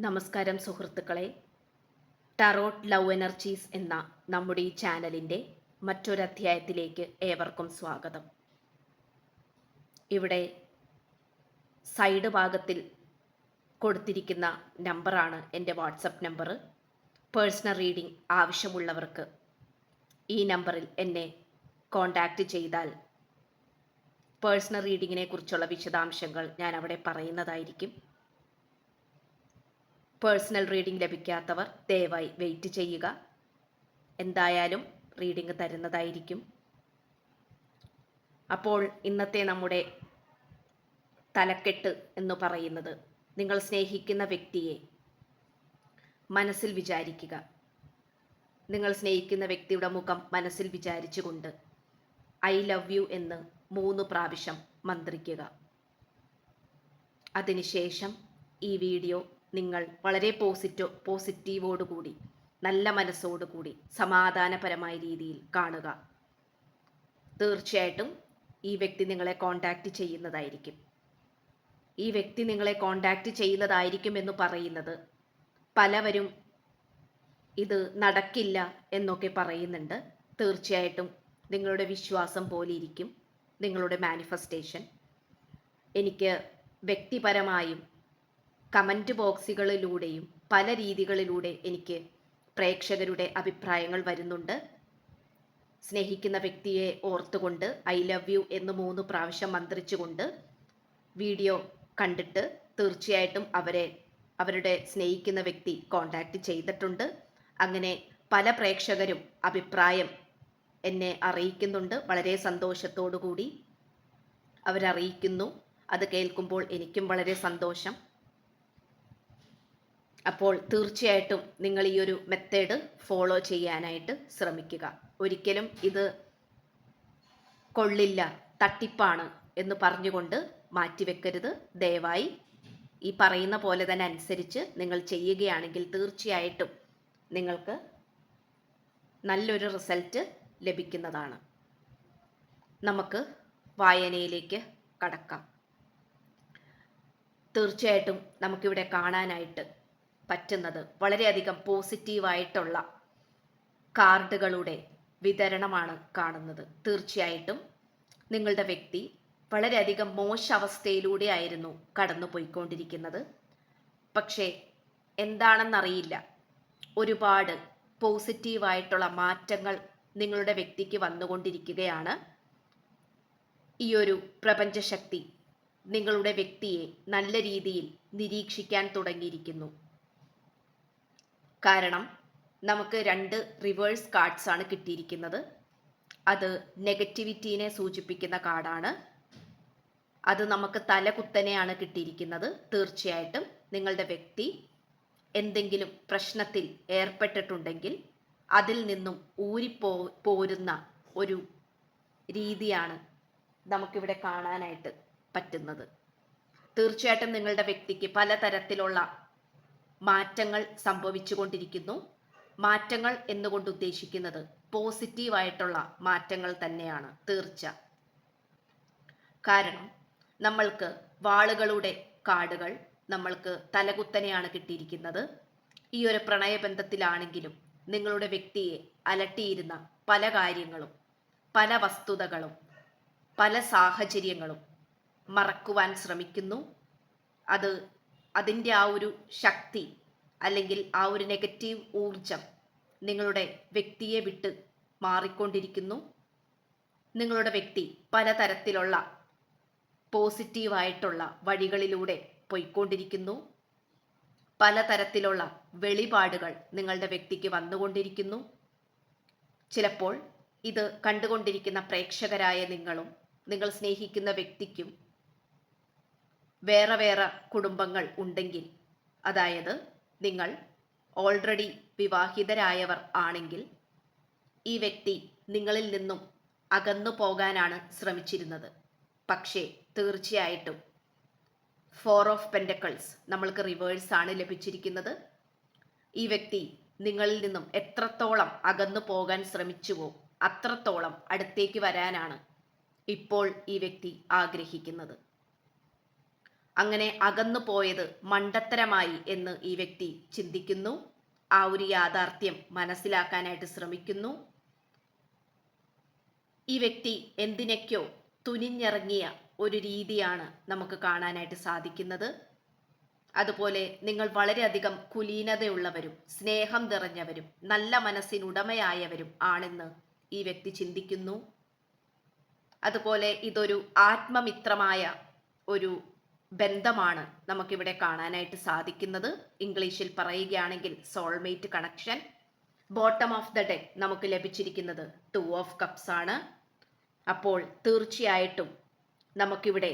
നമസ്കാരം സുഹൃത്തുക്കളെ. Tarot love energies എന്ന നമ്മുടെ ഈ ചാനലിൻ്റെ മറ്റൊരധ്യായത്തിലേക്ക് ഏവർക്കും സ്വാഗതം. ഇവിടെ സൈഡ് ഭാഗത്തിൽ കൊടുത്തിരിക്കുന്ന നമ്പറാണ് എൻ്റെ വാട്സപ്പ് നമ്പർ. പേഴ്സണൽ റീഡിംഗ് ആവശ്യമുള്ളവർക്ക് ഈ നമ്പറിൽ എന്നെ കോൺടാക്റ്റ് ചെയ്താൽ പേഴ്സണൽ റീഡിങ്ങിനെ കുറിച്ചുള്ള വിശദാംശങ്ങൾ ഞാൻ അവിടെ പറയുന്നതായിരിക്കും. പേഴ്സണൽ റീഡിംഗ് ലഭിക്കാത്തവർ ദയവായി വെയിറ്റ് ചെയ്യുക. എന്തായാലും റീഡിംഗ് തരുന്നതായിരിക്കും. അപ്പോൾ ഇന്നത്തെ നമ്മുടെ തലക്കെട്ട് എന്ന് പറയുന്നത്, നിങ്ങൾ സ്നേഹിക്കുന്ന വ്യക്തിയെ മനസ്സിൽ വിചാരിക്കുക. നിങ്ങൾ സ്നേഹിക്കുന്ന വ്യക്തിയുടെ മുഖം മനസ്സിൽ വിചാരിച്ചുകൊണ്ട് ഐ ലവ് യു എന്ന് 3 പ്രാവശ്യം മന്ത്രിക്കുക. അതിനുശേഷം ഈ വീഡിയോ നിങ്ങൾ വളരെ പോസിറ്റീവോടുകൂടി, നല്ല മനസ്സോടുകൂടി, സമാധാനപരമായ രീതിയിൽ കാണുക. തീർച്ചയായിട്ടും ഈ വ്യക്തി നിങ്ങളെ കോൺടാക്റ്റ് ചെയ്യുന്നതായിരിക്കും. ഈ വ്യക്തി നിങ്ങളെ കോൺടാക്റ്റ് ചെയ്യുന്നതായിരിക്കും എന്ന് പറയുന്നത്, പലവരും ഇത് നടക്കില്ല എന്നൊക്കെ പറയുന്നുണ്ട്. തീർച്ചയായിട്ടും നിങ്ങളുടെ വിശ്വാസം പോലെ ഇരിക്കും നിങ്ങളുടെ മാനിഫെസ്റ്റേഷൻ. എനിക്ക് വ്യക്തിപരമായും കമൻറ്റ് ബോക്സുകളിലൂടെയും പല രീതികളിലൂടെ എനിക്ക് പ്രേക്ഷകരുടെ അഭിപ്രായങ്ങൾ വരുന്നുണ്ട്. സ്നേഹിക്കുന്ന വ്യക്തിയെ ഓർത്തുകൊണ്ട് ഐ ലവ് യു എന്ന് 3 പ്രാവശ്യം മന്ത്രിച്ചുകൊണ്ട് വീഡിയോ കണ്ടിട്ട് തീർച്ചയായിട്ടും അവരുടെ സ്നേഹിക്കുന്ന വ്യക്തി കോൺടാക്റ്റ് ചെയ്തിട്ടുണ്ട്. അങ്ങനെ പല പ്രേക്ഷകരും അഭിപ്രായം എന്നെ അറിയിക്കുന്നുണ്ട്. വളരെ സന്തോഷത്തോടു കൂടി അവരറിയിക്കുന്നു. അത് കേൾക്കുമ്പോൾ എനിക്കും വളരെ സന്തോഷം. അപ്പോൾ തീർച്ചയായിട്ടും നിങ്ങൾ ഈ ഒരു മെത്തേഡ് ഫോളോ ചെയ്യാനായിട്ട് ശ്രമിക്കുക. ഒരിക്കലും ഇത് കൊള്ളില്ല, തട്ടിപ്പാണ് എന്ന് പറഞ്ഞുകൊണ്ട് മാറ്റിവെക്കരുത്. ദയവായി ഈ പറയുന്ന പോലെ തന്നെ അനുസരിച്ച് നിങ്ങൾ ചെയ്യുകയാണെങ്കിൽ തീർച്ചയായിട്ടും നിങ്ങൾക്ക് നല്ലൊരു റിസൾട്ട് ലഭിക്കുന്നതാണ്. നമുക്ക് വായനയിലേക്ക് കടക്കാം. തീർച്ചയായിട്ടും നമുക്കിവിടെ കാണാനായിട്ട് പറ്റുന്നത് വളരെയധികം പോസിറ്റീവായിട്ടുള്ള കാർഡുകളുടെ വിതരണമാണ് കാണുന്നത്. തീർച്ചയായിട്ടും നിങ്ങളുടെ വ്യക്തി വളരെയധികം മോശാവസ്ഥയിലൂടെ ആയിരുന്നു കടന്നു പോയിക്കൊണ്ടിരിക്കുന്നത്. പക്ഷേ എന്താണെന്നറിയില്ല, ഒരുപാട് പോസിറ്റീവായിട്ടുള്ള മാറ്റങ്ങൾ നിങ്ങളുടെ വ്യക്തിക്ക് വന്നുകൊണ്ടിരിക്കുകയാണ്. ഈ ഒരു പ്രപഞ്ചശക്തി നിങ്ങളുടെ വ്യക്തിയെ നല്ല രീതിയിൽ നിരീക്ഷിക്കാൻ തുടങ്ങിയിരിക്കുന്നു. കാരണം നമുക്ക് 2 റിവേഴ്സ് കാർഡ്സ് ആണ് കിട്ടിയിരിക്കുന്നത്. അത് നെഗറ്റിവിറ്റീനെ സൂചിപ്പിക്കുന്ന കാർഡാണ്. അത് നമുക്ക് തലകുത്തനെയാണ് കിട്ടിയിരിക്കുന്നത്. തീർച്ചയായിട്ടും നിങ്ങളുടെ വ്യക്തി എന്തെങ്കിലും പ്രശ്നത്തിൽ ഏർപ്പെട്ടിട്ടുണ്ടെങ്കിൽ അതിൽ നിന്നും പോരുന്ന ഒരു രീതിയാണ് നമുക്കിവിടെ കാണാനായിട്ട് പറ്റുന്നത്. തീർച്ചയായിട്ടും നിങ്ങളുടെ വ്യക്തിക്ക് പലതരത്തിലുള്ള മാറ്റങ്ങൾ സംഭവിച്ചു കൊണ്ടിരിക്കുന്നു. മാറ്റങ്ങൾ എന്നുകൊണ്ട് ഉദ്ദേശിക്കുന്നത് പോസിറ്റീവായിട്ടുള്ള മാറ്റങ്ങൾ തന്നെയാണ്, തീർച്ച. കാരണം നമ്മൾക്ക് വാളുകളുടെ കാർഡുകൾ നമ്മൾക്ക് തലകുത്തനെയാണ് കിട്ടിയിരിക്കുന്നത്. ഈ ഒരു പ്രണയബന്ധത്തിലാണെങ്കിലും നിങ്ങളുടെ വ്യക്തിയെ അലട്ടിയിരുന്ന പല കാര്യങ്ങളും, പല വസ്തുതകളും, പല സാഹചര്യങ്ങളും മറക്കുവാൻ ശ്രമിക്കുന്നു. അതിൻ്റെ ആ ഒരു ശക്തി അല്ലെങ്കിൽ ആ ഒരു നെഗറ്റീവ് ഊർജം നിങ്ങളുടെ വ്യക്തിയെ വിട്ട് മാറിക്കൊണ്ടിരിക്കുന്നു. നിങ്ങളുടെ വ്യക്തി പലതരത്തിലുള്ള പോസിറ്റീവായിട്ടുള്ള വഴികളിലൂടെ പോയിക്കൊണ്ടിരിക്കുന്നു. പലതരത്തിലുള്ള വെളിപാടുകൾ നിങ്ങളുടെ വ്യക്തിക്ക് വന്നുകൊണ്ടിരിക്കുന്നു. ചിലപ്പോൾ ഇത് കണ്ടുകൊണ്ടിരിക്കുന്ന പ്രേക്ഷകരായ നിങ്ങളും നിങ്ങൾ സ്നേഹിക്കുന്ന വ്യക്തിക്കും വേറെ വേറെ കുടുംബങ്ങൾ ഉണ്ടെങ്കിൽ, അതായത് നിങ്ങൾ ഓൾറെഡി വിവാഹിതരായവർ ആണെങ്കിൽ, ഈ വ്യക്തി നിങ്ങളിൽ നിന്നും അകന്നു പോകാനാണ് ശ്രമിച്ചിരുന്നത്. പക്ഷേ തീർച്ചയായിട്ടും 4 ഓഫ് പെൻറ്റക്കിൾസ് നമ്മൾക്ക് റിവേഴ്സ് ആണ് ലഭിച്ചിരിക്കുന്നത്. ഈ വ്യക്തി നിങ്ങളിൽ നിന്നും എത്രത്തോളം അകന്നു പോകാൻ ശ്രമിച്ചുവോ അത്രത്തോളം അടുത്തേക്ക് വരാനാണ് ഇപ്പോൾ ഈ വ്യക്തി ആഗ്രഹിക്കുന്നത്. അങ്ങനെ അകന്നു പോയത് മണ്ടത്തരമായി എന്ന് ഈ വ്യക്തി ചിന്തിക്കുന്നു. ആ ഒരു യാഥാർത്ഥ്യം മനസ്സിലാക്കാനായിട്ട് ശ്രമിക്കുന്നു. ഈ വ്യക്തി എന്തിനൊക്കെയോ തുനിഞ്ഞിറങ്ങിയ ഒരു രീതിയാണ് നമുക്ക് കാണാനായിട്ട് സാധിക്കുന്നത്. അതുപോലെ നിങ്ങൾ വളരെയധികം കുലീനതയുള്ളവരും സ്നേഹം നിറഞ്ഞവരും നല്ല മനസ്സിനുടമയായവരും ആണെന്ന് ഈ വ്യക്തി ചിന്തിക്കുന്നു. അതുപോലെ ഇതൊരു ആത്മമിത്രമായ ഒരു ബന്ധമാണ് നമുക്കിവിടെ കാണാനായിട്ട് സാധിക്കുന്നത്. ഇംഗ്ലീഷിൽ പറയുകയാണെങ്കിൽ soulmate connection. Bottom of the deck നമുക്ക് ലഭിച്ചിരിക്കുന്നത് 2 ഓഫ് കപ്സ് ആണ്. അപ്പോൾ തീർച്ചയായിട്ടും നമുക്കിവിടെ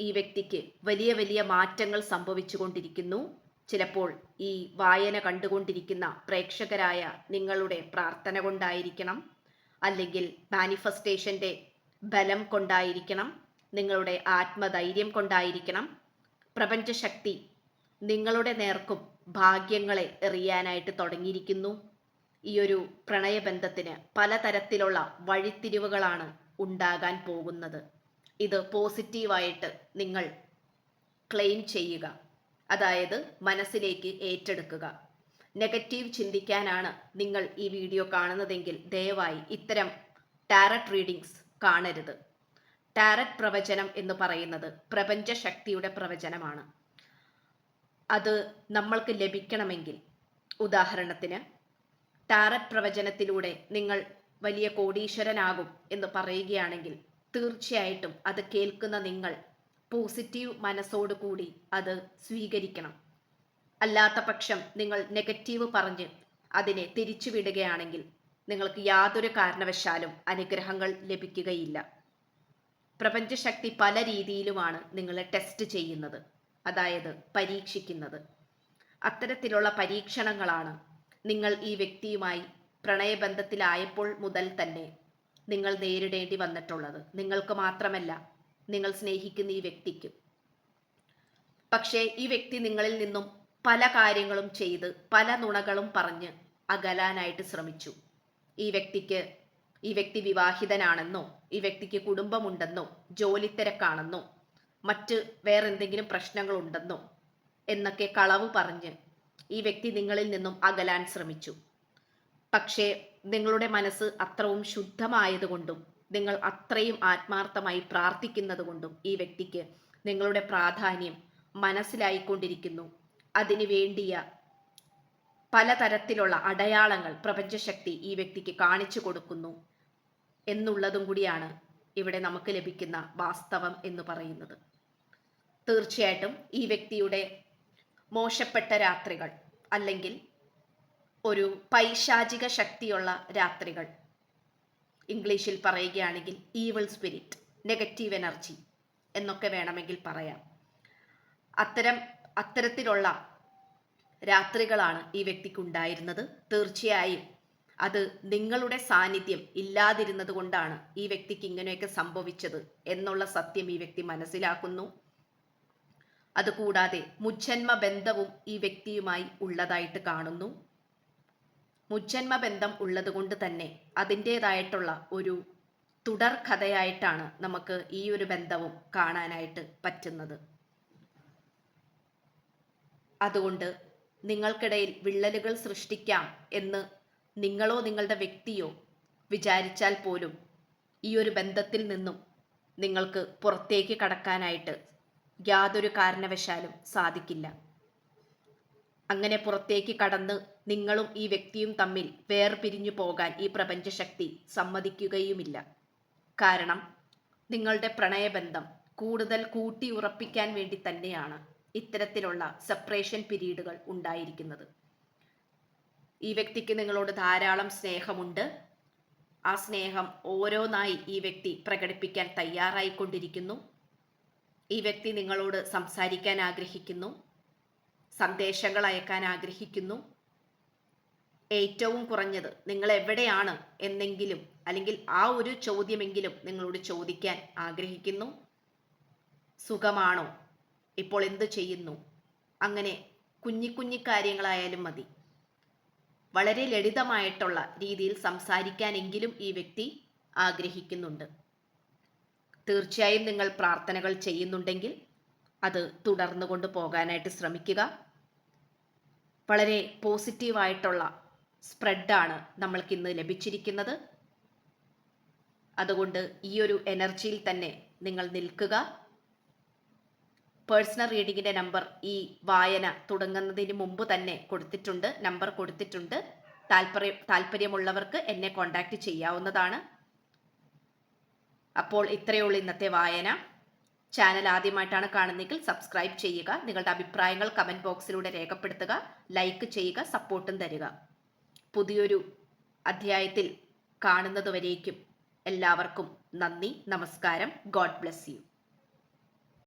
ഈ വ്യക്തിക്ക് വലിയ വലിയ മാറ്റങ്ങൾ സംഭവിച്ചു കൊണ്ടിരിക്കുന്നു. ചിലപ്പോൾ ഈ വായന കണ്ടുകൊണ്ടിരിക്കുന്ന പ്രേക്ഷകരായ നിങ്ങളുടെ പ്രാർത്ഥന കൊണ്ടായിരിക്കണം, അല്ലെങ്കിൽ മാനിഫെസ്റ്റേഷൻ്റെ ബലം കൊണ്ടായിരിക്കണം, നിങ്ങളുടെ ആത്മധൈര്യം കൊണ്ടായിരിക്കണം. പ്രപഞ്ചശക്തി നിങ്ങളുടെ നേർക്കും ഭാഗ്യങ്ങളെ എറിയാനായിട്ട് തുടങ്ങിയിരിക്കുന്നു. ഈ ഒരു പ്രണയബന്ധത്തിന് പലതരത്തിലുള്ള വഴിത്തിരിവുകളാണ് ഉണ്ടാകാൻ പോകുന്നത്. ഇത് പോസിറ്റീവായിട്ട് നിങ്ങൾ ക്ലെയിം ചെയ്യുക, അതായത് മനസ്സിലേക്ക് ഏറ്റെടുക്കുക. നെഗറ്റീവ് ചിന്തിക്കാനാണ് നിങ്ങൾ ഈ വീഡിയോ കാണുന്നതെങ്കിൽ ദയവായി ഇത്തരം ടാരറ്റ് റീഡിങ്സ് കാണരുത്. ടാരറ്റ് പ്രവചനം എന്ന് പറയുന്നത് പ്രപഞ്ചശക്തിയുടെ പ്രവചനമാണ്. അത് നമ്മൾക്ക് ലഭിക്കണമെങ്കിൽ, ഉദാഹരണത്തിന് ടാരറ്റ് പ്രവചനത്തിലൂടെ നിങ്ങൾ വലിയ കോടീശ്വരനാകും എന്ന് പറയുകയാണെങ്കിൽ തീർച്ചയായിട്ടും അത് കേൾക്കുന്ന നിങ്ങൾ പോസിറ്റീവ് മനസ്സോടു കൂടി അത് സ്വീകരിക്കണം. അല്ലാത്ത പക്ഷം നിങ്ങൾ നെഗറ്റീവ് പറഞ്ഞ് അതിനെ തിരിച്ചുവിടുകയാണെങ്കിൽ നിങ്ങൾക്ക് യാതൊരു കാരണവശാലും അനുഗ്രഹങ്ങൾ ലഭിക്കുകയില്ല. പ്രപഞ്ചശക്തി പല രീതിയിലുമാണ് നിങ്ങളെ ടെസ്റ്റ് ചെയ്യുന്നത്, അതായത് പരീക്ഷിക്കുന്നത്. അത്തരത്തിലുള്ള പരീക്ഷണങ്ങളാണ് നിങ്ങൾ ഈ വ്യക്തിയുമായി പ്രണയബന്ധത്തിലായപ്പോൾ മുതൽ തന്നെ നിങ്ങൾ നേരിടേണ്ടി വന്നിട്ടുള്ളത്. നിങ്ങൾക്ക് മാത്രമല്ല, നിങ്ങൾ സ്നേഹിക്കുന്ന ഈ വ്യക്തിക്കും. പക്ഷേ ഈ വ്യക്തി നിങ്ങളിൽ നിന്നും പല കാര്യങ്ങളും ചെയ്ത് പല നുണകളും പറഞ്ഞ് അകലാനായിട്ട് ശ്രമിച്ചു. ഈ വ്യക്തി വിവാഹിതനാണെന്നോ, ഈ വ്യക്തിക്ക് കുടുംബമുണ്ടെന്നോ, ജോലിത്തിരക്കാണെന്നോ, മറ്റ് വേറെന്തെങ്കിലും പ്രശ്നങ്ങളുണ്ടെന്നോ എന്നൊക്കെ കളവ് പറഞ്ഞ് ഈ വ്യക്തി നിങ്ങളിൽ നിന്നും അകലാൻ ശ്രമിച്ചു. പക്ഷേ നിങ്ങളുടെ മനസ്സ് അത്രയും ശുദ്ധമായതുകൊണ്ടും നിങ്ങൾ അത്രയും ആത്മാർത്ഥമായി പ്രാർത്ഥിക്കുന്നത് കൊണ്ടും ഈ വ്യക്തിക്ക് നിങ്ങളുടെ പ്രാധാന്യം മനസ്സിലായിക്കൊണ്ടിരിക്കുന്നു. അതിനു വേണ്ടിയ പലതരത്തിലുള്ള അടയാളങ്ങൾ പ്രപഞ്ചശക്തി ഈ വ്യക്തിക്ക് കാണിച്ചു കൊടുക്കുന്നു എന്നുള്ളതും കൂടിയാണ് ഇവിടെ നമുക്ക് ലഭിക്കുന്ന വാസ്തവം എന്ന് പറയുന്നത്. തീർച്ചയായിട്ടും ഈ വ്യക്തിയുടെ മോശപ്പെട്ട രാത്രികൾ, അല്ലെങ്കിൽ ഒരു പൈശാചിക ശക്തിയുള്ള രാത്രികൾ, ഇംഗ്ലീഷിൽ പറയുകയാണെങ്കിൽ ഈവിൾ സ്പിരിറ്റ്, നെഗറ്റീവ് എനർജി എന്നൊക്കെ വേണമെങ്കിൽ പറയാം. അത്തരത്തിലുള്ള രാത്രികളാണ് ഈ വ്യക്തിക്കുണ്ടായിരുന്നത്. തീർച്ചയായും അത് നിങ്ങളുടെ സാന്നിധ്യം ഇല്ലാതിരുന്നത് കൊണ്ടാണ് ഈ വ്യക്തിക്ക് ഇങ്ങനെയൊക്കെ സംഭവിച്ചത് എന്നുള്ള സത്യം ഈ വ്യക്തി മനസ്സിലാക്കുന്നു. അതുകൂടാതെ മുജ്ജന്മ ബന്ധവും ഈ വ്യക്തിയുമായി ഉള്ളതായിട്ട് കാണുന്നു. മുജ്ജന്മ ബന്ധം ഉള്ളത് കൊണ്ട് തന്നെ അതിൻ്റേതായിട്ടുള്ള ഒരു തുടർ കഥയായിട്ടാണ് നമുക്ക് ഈ ഒരു ബന്ധവും കാണാനായിട്ട് പറ്റുന്നത്. അതുകൊണ്ട് നിങ്ങൾക്കിടയിൽ വിള്ളലുകൾ സൃഷ്ടിക്കാം എന്ന് നിങ്ങളോ നിങ്ങളുടെ വ്യക്തിയോ വിചാരിച്ചാൽ പോലും ഈ ഒരു ബന്ധത്തിൽ നിന്നും നിങ്ങൾക്ക് പുറത്തേക്ക് കടക്കാനായിട്ട് യാതൊരു കാരണവശാലും സാധിക്കില്ല. അങ്ങനെ പുറത്തേക്ക് കടന്ന് നിങ്ങളും ഈ വ്യക്തിയും തമ്മിൽ വേർപിരിഞ്ഞു പോകാൻ ഈ പ്രപഞ്ചശക്തി സമ്മതിക്കുകയുമില്ല. കാരണം നിങ്ങളുടെ പ്രണയബന്ധം കൂടുതൽ കൂട്ടിയുറപ്പിക്കാൻ വേണ്ടി തന്നെയാണ് ഇത്തരത്തിലുള്ള സെപ്പറേഷൻ പീരീഡുകൾ ഉണ്ടായിരിക്കുന്നത്. ഈ വ്യക്തിക്ക് നിങ്ങളോട് ധാരാളം സ്നേഹമുണ്ട്. ആ സ്നേഹം ഓരോന്നായി ഈ വ്യക്തി പ്രകടിപ്പിക്കാൻ തയ്യാറായിക്കൊണ്ടിരിക്കുന്നു. ഈ വ്യക്തി നിങ്ങളോട് സംസാരിക്കാൻ ആഗ്രഹിക്കുന്നു, സന്ദേശങ്ങൾ അയക്കാൻ ആഗ്രഹിക്കുന്നു. ഏറ്റവും കുറഞ്ഞത് നിങ്ങൾ എവിടെയാണ് എന്നെങ്കിലും, അല്ലെങ്കിൽ ആ ഒരു ചോദ്യമെങ്കിലും നിങ്ങളോട് ചോദിക്കാൻ ആഗ്രഹിക്കുന്നു. സുഖമാണോ, ഇപ്പോൾ എന്ത് ചെയ്യുന്നു, അങ്ങനെ കുഞ്ഞി കാര്യങ്ങളായാലും മതി. വളരെ ലളിതമായിട്ടുള്ള രീതിയിൽ സംസാരിക്കാനെങ്കിലും ഈ വ്യക്തി ആഗ്രഹിക്കുന്നുണ്ട്. തീർച്ചയായും നിങ്ങൾ പ്രാർത്ഥനകൾ ചെയ്യുന്നുണ്ടെങ്കിൽ അത് തുടർന്നു കൊണ്ട് പോകാനായിട്ട് ശ്രമിക്കുക. വളരെ പോസിറ്റീവായിട്ടുള്ള സ്പ്രെഡാണ് നമ്മൾക്ക് ഇന്ന് ലഭിച്ചിരിക്കുന്നത്. അതുകൊണ്ട് ഈ ഒരു എനർജിയിൽ തന്നെ നിങ്ങൾ നിൽക്കുക. പേഴ്സണൽ റീഡിങ്ങിൻ്റെ നമ്പർ ഈ വായന തുടങ്ങുന്നതിന് മുമ്പ് തന്നെ കൊടുത്തിട്ടുണ്ട്, നമ്പർ കൊടുത്തിട്ടുണ്ട്. താല്പര്യമുള്ളവർക്ക് എന്നെ കോൺടാക്റ്റ് ചെയ്യാവുന്നതാണ്. അപ്പോൾ ഇത്രയേ ഉള്ളൂ ഇന്നത്തെ വായന. ചാനൽ ആദ്യമായിട്ടാണ് കാണുന്നതെങ്കിൽ സബ്സ്ക്രൈബ് ചെയ്യുക. നിങ്ങളുടെ അഭിപ്രായങ്ങൾ കമൻറ്റ് ബോക്സിലൂടെ രേഖപ്പെടുത്തുക. ലൈക്ക് ചെയ്യുക, സപ്പോർട്ടും തരിക. പുതിയൊരു അധ്യായത്തിൽ കാണുന്നതുവരേക്കും എല്ലാവർക്കും നന്ദി, നമസ്കാരം. God bless you.